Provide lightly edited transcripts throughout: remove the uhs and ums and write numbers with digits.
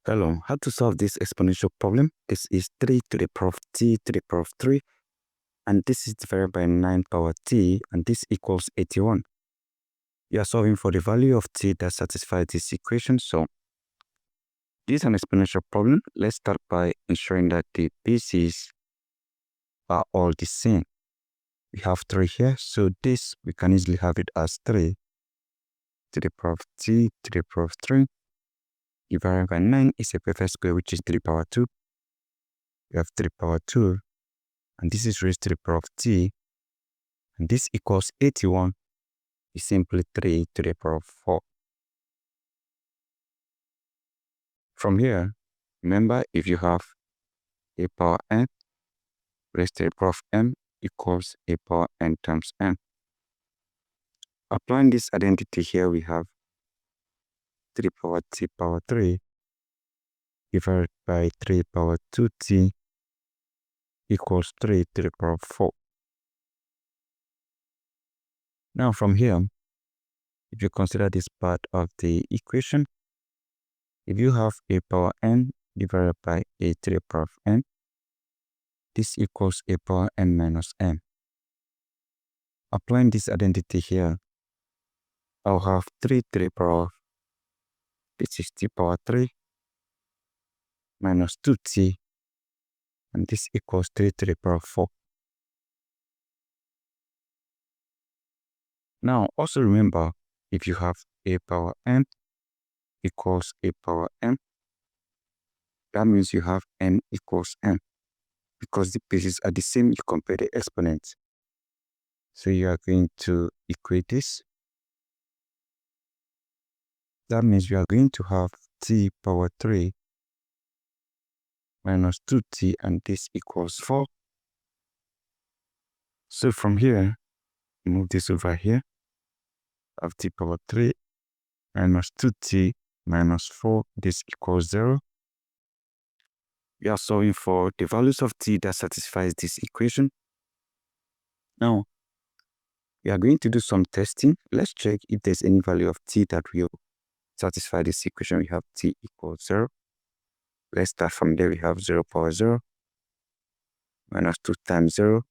Hello, how to solve this exponential problem? This is 3 to the power of t to the power of 3, and this is divided by 9 power t, and this equals 81. You are solving for the value of t that satisfies this equation, so this is an exponential problem. Let's start by ensuring that the bases are all the same. We have 3 here, so this, we can easily have it as 3 to the power of t to the power of 3. Divided by 9 is a perfect square, which is 3 power 2. We have 3 power 2, and this is raised to the power of t, and this equals 81 is simply 3 to the power of 4. From here, remember, if you have a power n raised to the power of m equals a power n times n. Applying this identity here, we have 3 power t power 3 divided by 3 power 2t equals 3 to the power of 4. Now from here, if you consider this part of the equation, if you have a power n divided by a to the power of n, this equals a power n minus m. Applying this identity here, I'll have 3 to the power of, this is t power 3 minus 2t, and this equals 3 to the power of 4. Now, also remember, if you have a power n equals a power m, that means you have n equals m. Because the bases are the same, you compare the exponents. So you are going to equate this. That means we are going to have t power 3 minus 2t, and this equals 4. So from here, move this over here. Have t power 3 minus 2t minus 4, this equals 0. We are solving for the values of t that satisfies this equation. Now, we are going to do some testing. Let's check if there's any value of t that will satisfy this equation. We have t equals 0. Let's start from there. We have 0 power 0 minus 2 times 0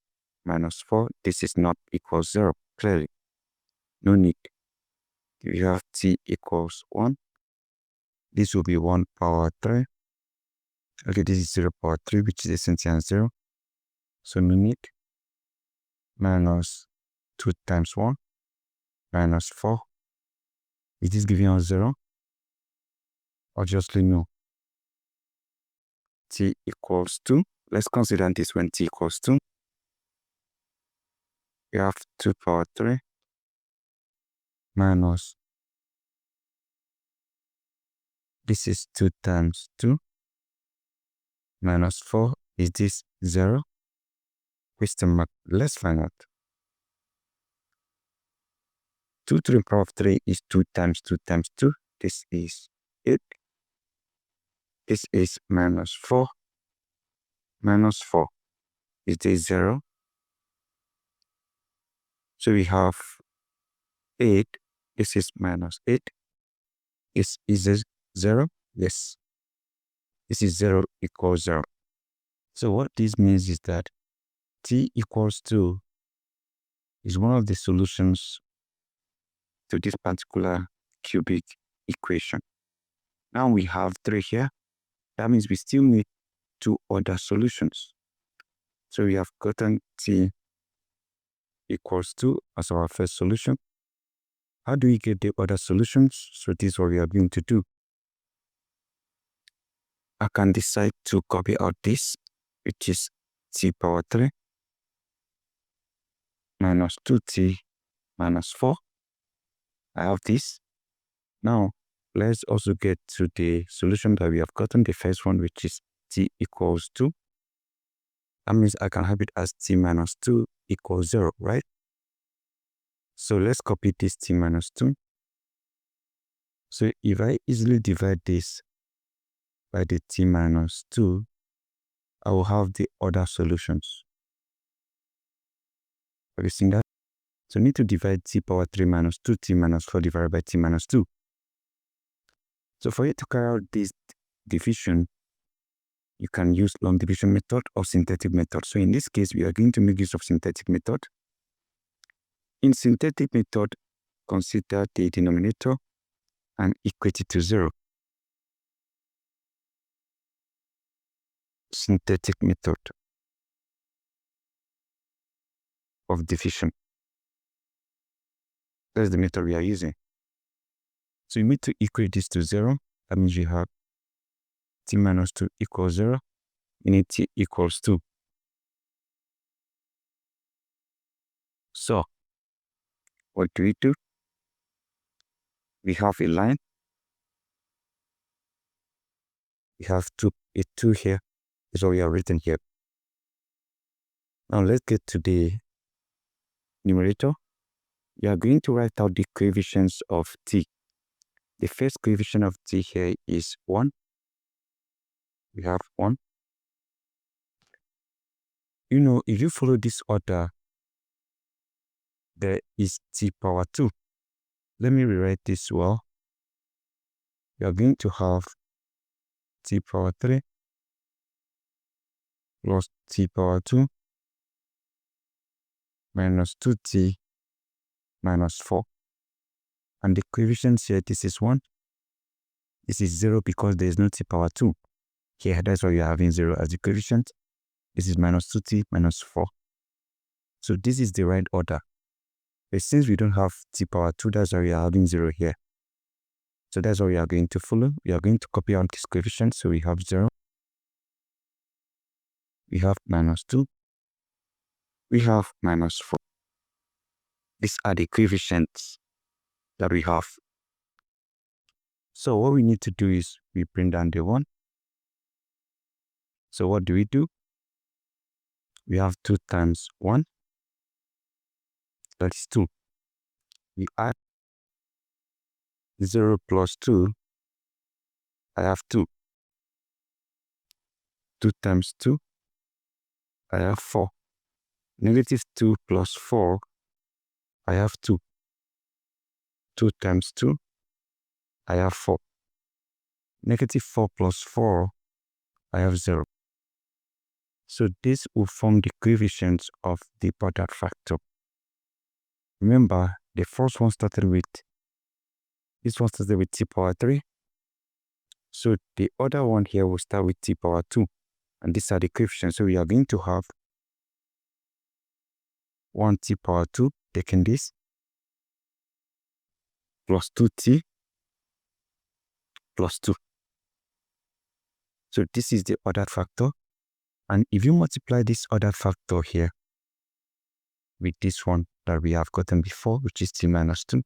minus 4. This is not equals 0, clearly. No need. If you have t equals 1, this will be 1 power 3. Okay, this is 0 power 3, which is essentially 0. So no need. Minus 2 times 1 minus 4. Is this giving us 0? Obviously no. T equals 2. Let's consider this when t equals 2. We have 2 power 3 minus, this is 2 times 2 minus 4. Is this 0? Question mark. Let's find out. 2 to the power of 3 is 2 times 2 times 2. This is 8. This is minus 4. Minus 4. Is this 0? So we have 8. This is minus 8. Is this 0? Yes. This is 0 equals 0. So what this means is that t equals 2 is one of the solutions to this particular cubic equation. Now we have 3 here. That means we still need 2 other solutions. So we have gotten t equals 2 as our first solution. How do we get the other solutions? So this is what we are going to do. I can decide to copy out this, which is t power 3 minus 2t minus 4. I have this. Now, let's also get to the solution that we have gotten, the first one, which is t equals 2. That means I can have it as t minus 2 equals 0, right? So let's copy this t minus 2. So if I easily divide this by the t minus 2, I will have the other solutions. Have you seen that? So I need to divide t power 3 minus 2t minus 4 divided by t minus 2. So for you to carry out this division, you can use long division method or synthetic method. So in this case, we are going to make use of synthetic method. In synthetic method, consider the denominator and equate it to 0. Synthetic method of division. That's the method we are using. So you need to equate this to 0. That means you have t minus 2 equals 0. You need t equals 2. So what do? We have a line. We have a 2 here. Is what we have written here. Now let's get to the numerator. We are going to write out the coefficients of t. The first coefficient of t here is 1. We have 1. You know, if you follow this order, there is t power 2. Let me rewrite this well. We are going to have t power 3 plus t power 2 minus 2t minus 4. And the coefficients here, this is 1. This is 0 because there is no t power 2. Here, that's why we are having 0 as the coefficient. This is minus 2t minus 4. So this is the right order. But since we don't have t power 2, that's why we are having 0 here. So that's what we are going to follow. We are going to copy out this coefficient. So we have 0. We have minus 2. We have minus 4. These are the coefficients that we have. So what we need to do is we bring down the 1. So what do? We have 2 times 1. That is 2. We add 0 plus 2. I have 2. 2 times 2. I have 4. Negative 2 plus 4. I have 2. 2 times 2. I have 4. Negative 4 plus 4. I have 0. So this will form the coefficients of the product factor. Remember, the first one started with, this one started with t power 3. So the other one here will start with t power 2. And these are the coefficients. So we are going to have 1 t power 2, taking this, plus 2t plus 2. So this is the ordered factor. And if you multiply this ordered factor here with this one that we have gotten before, which is t minus 2,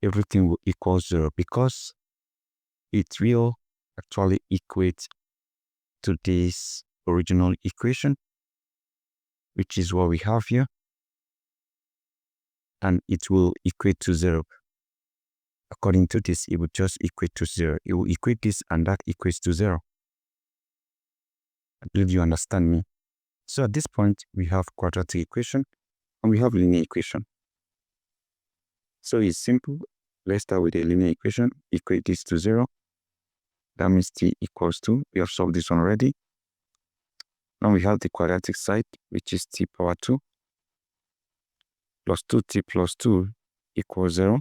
everything will equal 0 because it will actually equate to this original equation, which is what we have here. And it will equate to 0. According to this, it would just equate to 0. It will equate this and that equates to 0. I believe you understand me. So at this point, we have quadratic equation and we have linear equation. So it's simple. Let's start with the linear equation. Equate this to 0. That means t equals 2. We have solved this one already. Now we have the quadratic side, which is t power 2 plus 2t plus 2 equals 0.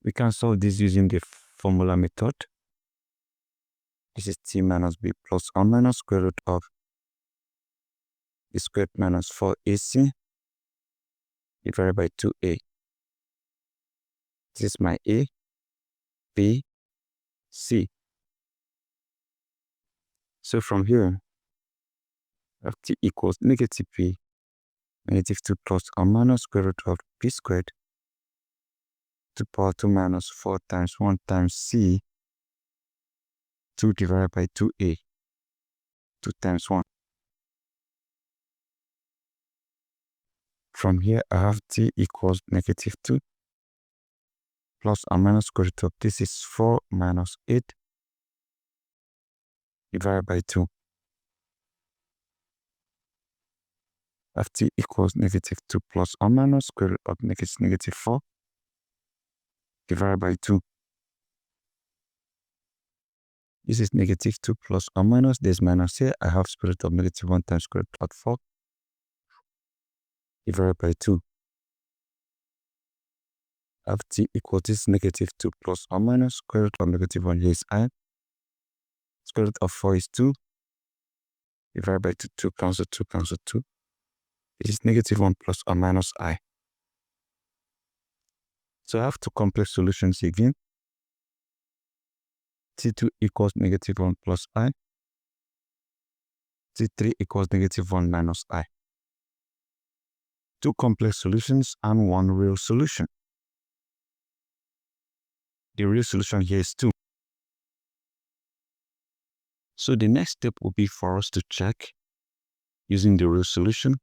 We can solve this using the formula method. This is t minus b plus 1 minus square root of the squared minus 4ac divided by 2a. This is my a, b, c. So from here, t equals negative b, negative 2 plus 1 minus square root of b squared, 2 power 2 minus 4 times 1 times c, 2 divided by 2a, 2 times 1. From here, I have t equals negative 2 plus or minus square root of, this is 4 minus 8 divided by 2. Have t equals -2 plus or minus square root of -4 divided by 2. This is -2 plus or minus. There's minus here. I have square root of -1 times square root of 4 divided by 2. Have t equals this -2 plus or minus square root of -1 here is I. Square root of 4 is 2 divided by 2. 2 cancel 2 cancel 2. It is -1 plus or minus I. So I have two complex solutions again. T2 equals -1 plus I. T3 equals -1 minus I. Two complex solutions and one real solution. The real solution here is 2. So the next step will be for us to check using the real solution.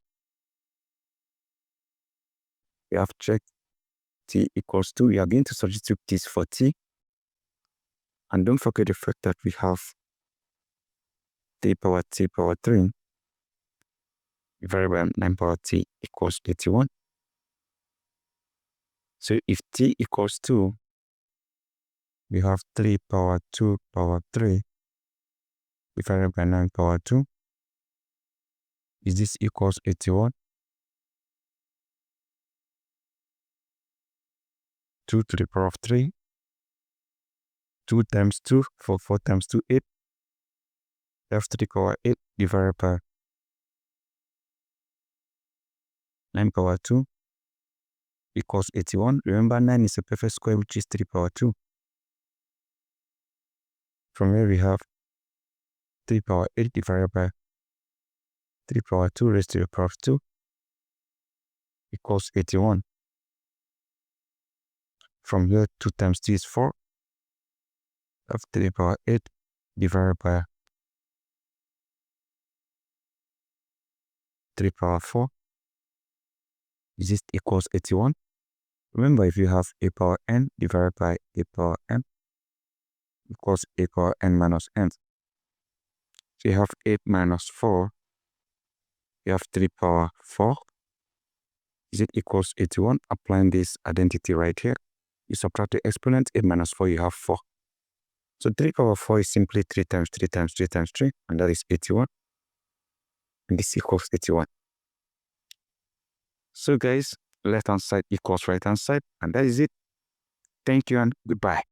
We have checked t equals 2. We are going to substitute this for t. And don't forget the fact that we have 3 power t power 3 divided by 9 power t equals 81. So if t equals 2, we have 3 power 2 power 3 divided by 9 power 2. Is this equals 81? 2 to the power of 3. 2 times 2, 4 times 2, 8. F to the power 8 divided by 9 power 2 equals 81. Remember, 9 is a perfect square, which is 3 power 2. From here we have 3 power 8 divided by 3 power 2 raised to the power of 2 equals 81. From here, 2 times 2 is 4. F 3 power 8 divided by 3 power 4. Is this equals 81? Remember, if you have a power n divided by a power n equals a power n minus n. So you have 8 minus 4. You have 3 power 4. Is it equals 81? Applying this identity right here. You subtract the exponent, 8 minus 4, you have 4. So 3 power 4 is simply 3 times 3 times 3 times 3, and that is 81. And this equals 81. So guys, left hand side equals right hand side, and that is it. Thank you and goodbye.